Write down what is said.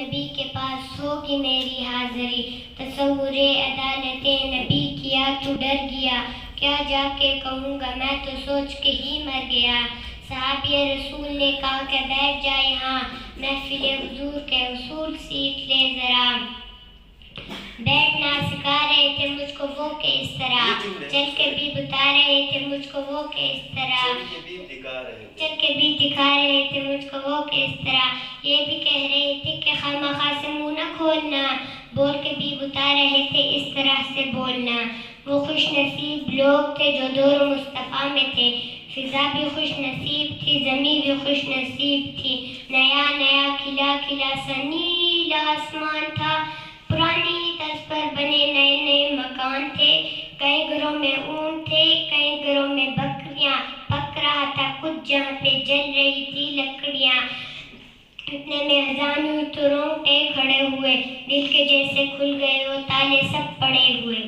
نبی کے پاس ہوگی میری حاضری، تصور عدالت نبی کیا تو ڈر گیا، کیا جا کے کہوں گا میں تو سوچ کے ہی مر گیا۔ صحابی رسول نے کہا کہ بیٹھ جا یہاں، محفل حضور کے اصول سیکھ لے ذرا۔ بیٹھنا سکھا رہے تھے مجھ کو وہ کہ اس طرح، چل کے بھی بتا رہے تھے مجھ کو وہ کہ اس طرح، چل کے بھی دکھا رہے تھے مجھ کو وہ کہ اس طرح، یہ بھی کہہ رہے تھے کہ خامخواہ سے منہ نہ کھولنا، بول کے بھی بتا رہے تھے اس طرح سے بولنا۔ وہ خوش نصیب لوگ تھے جو دور مصطفیٰ میں تھے، فضا بھی خوش نصیب تھی، زمین بھی خوش نصیب تھی، نیا نیا کھلا کھلا سا نیلا آسمان تھا، پرانی طرز پر بنے نئے نئے مکان تھے، کئی گھروں میں اونٹ تھے، کئی گھروں میں بکریاں، پک رہا تھا کچھ جہاں پہ جل رہی تھی لکڑیاں۔ اتنے میں اذان ہوئی تو رونگٹے کھڑے ہوئے، دل کے جیسے کھل گئے وہ تالے سب پڑے ہوئے۔